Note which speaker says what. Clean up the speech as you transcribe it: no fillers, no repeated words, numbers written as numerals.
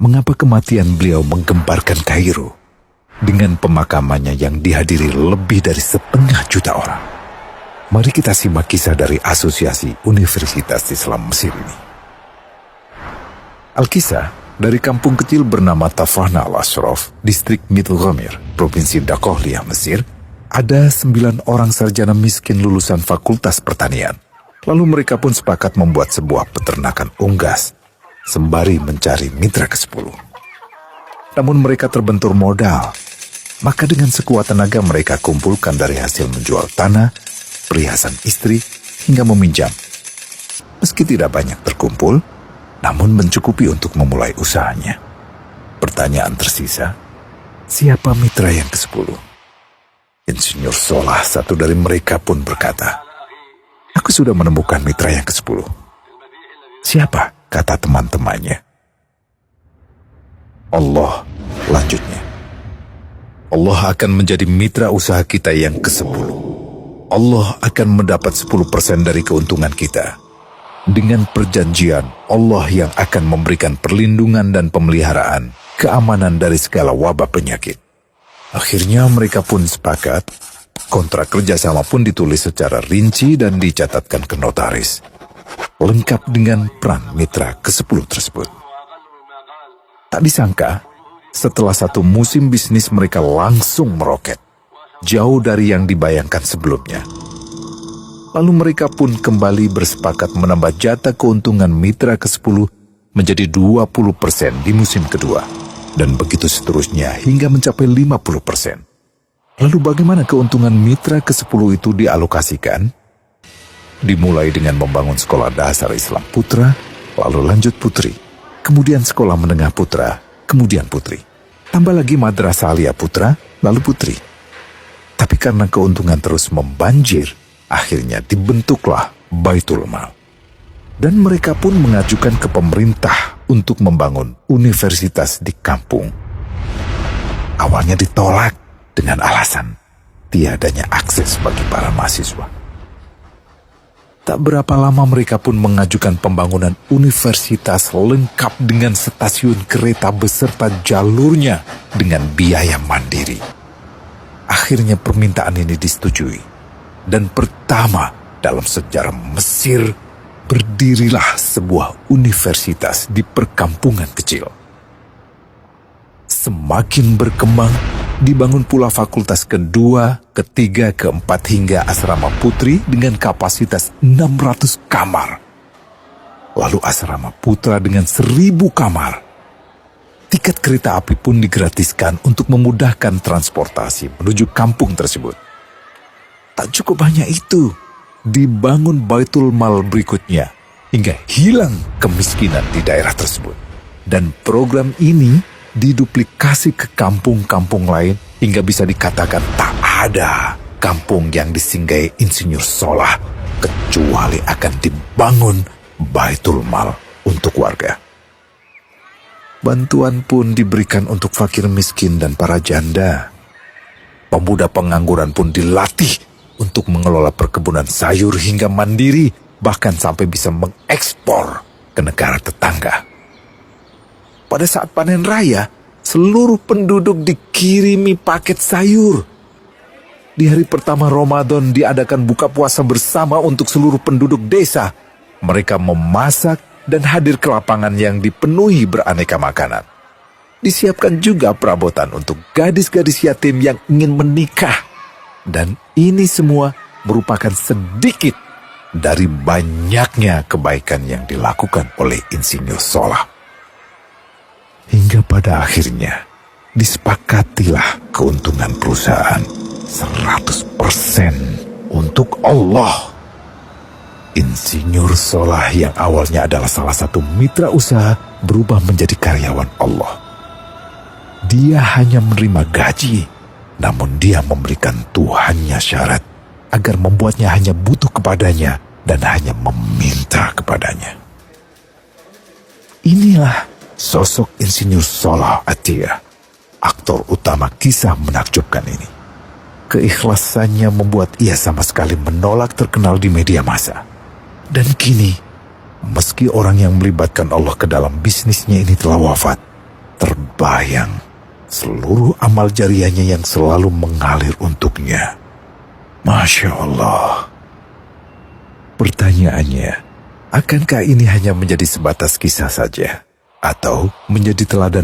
Speaker 1: mengapa kematian beliau menggemparkan Kairo dengan pemakamannya yang dihadiri lebih dari 1,5 juta orang. Mari kita simak kisah dari Asosiasi Universitas Islam Mesir ini. Al-Kisah dari kampung kecil bernama Tafahna al-Ashraf, distrik Mittelghamir, Provinsi Dakohlia, Mesir, ada 9 orang sarjana miskin lulusan Fakultas Pertanian. Lalu mereka pun sepakat membuat sebuah peternakan unggas, sembari mencari mitra ke-10. Namun mereka terbentur modal. Maka dengan sekuat tenaga mereka kumpulkan dari hasil menjual tanah, perhiasan istri, hingga meminjam. Meski tidak banyak terkumpul, namun mencukupi untuk memulai usahanya. Pertanyaan tersisa, siapa mitra yang ke-10? Insinyur Solah, satu dari mereka pun berkata, "Aku sudah menemukan mitra yang ke-10. Siapa?" kata teman-temannya. Allah, lanjutnya. Allah akan menjadi mitra usaha kita yang ke-10. Allah akan mendapat 10% dari keuntungan kita. Dengan perjanjian, Allah yang akan memberikan perlindungan dan pemeliharaan, keamanan dari segala wabah penyakit. Akhirnya mereka pun sepakat. Kontrak kerjasama pun ditulis secara rinci dan dicatatkan ke notaris, lengkap dengan peran mitra ke-10 tersebut. Tak disangka, setelah 1 musim bisnis mereka langsung meroket, jauh dari yang dibayangkan sebelumnya. Lalu mereka pun kembali bersepakat menambah jatah keuntungan mitra ke-10 menjadi 20% di musim kedua, dan begitu seterusnya hingga mencapai 50%. Lalu bagaimana keuntungan mitra ke-10 itu dialokasikan? Dimulai dengan membangun sekolah dasar Islam putra, lalu lanjut putri, kemudian sekolah menengah putra, kemudian putri. Tambah lagi madrasah alia putra, lalu putri. Tapi karena keuntungan terus membanjir, akhirnya dibentuklah Baitul Mal. Dan mereka pun mengajukan ke pemerintah untuk membangun universitas di kampung. Awalnya ditolak dengan alasan tiadanya akses bagi para mahasiswa. Tak berapa lama mereka pun mengajukan pembangunan universitas lengkap dengan stasiun kereta beserta jalurnya dengan biaya mandiri. Akhirnya permintaan ini disetujui. Dan pertama dalam sejarah Mesir, berdirilah sebuah universitas di perkampungan kecil. Semakin berkembang, dibangun pula fakultas kedua, ketiga, keempat hingga asrama putri dengan kapasitas 600 kamar. Lalu asrama putra dengan 1.000 kamar. Tiket kereta api pun digratiskan untuk memudahkan transportasi menuju kampung tersebut. Tak cukup hanya itu, dibangun Baitul Mal berikutnya hingga hilang kemiskinan di daerah tersebut. Dan program ini diduplikasi ke kampung-kampung lain hingga bisa dikatakan tak ada kampung yang disinggahi Insinyur Solah kecuali akan dibangun Baitul Mal untuk warga. Bantuan pun diberikan untuk fakir miskin dan para janda. Pemuda pengangguran pun dilatih untuk mengelola perkebunan sayur hingga mandiri, bahkan sampai bisa mengekspor ke negara tetangga. Pada saat panen raya, seluruh penduduk dikirimi paket sayur. Di hari pertama Ramadan diadakan buka puasa bersama untuk seluruh penduduk desa. Mereka memasak dan hadir ke lapangan yang dipenuhi beraneka makanan. Disiapkan juga perabotan untuk gadis-gadis yatim yang ingin menikah. Dan ini semua merupakan sedikit dari banyaknya kebaikan yang dilakukan oleh Insinyur Solah. Hingga pada akhirnya disepakatilah keuntungan perusahaan 100% untuk Allah. Insinyur Solah yang awalnya adalah salah satu mitra usaha berubah menjadi karyawan Allah. Dia hanya menerima gaji, namun dia memberikan Tuhannya syarat agar membuatnya hanya butuh kepadanya dan hanya meminta kepadanya. Inilah sosok Insinyur Solah Atiyah, aktor utama kisah menakjubkan ini. Keikhlasannya membuat ia sama sekali menolak terkenal di media massa. Dan kini, meski orang yang melibatkan Allah ke dalam bisnisnya ini telah wafat, terbayang seluruh amal jariahnya yang selalu mengalir untuknya. Masya Allah. Pertanyaannya, akankah ini hanya menjadi sebatas kisah saja? Atau menjadi teladan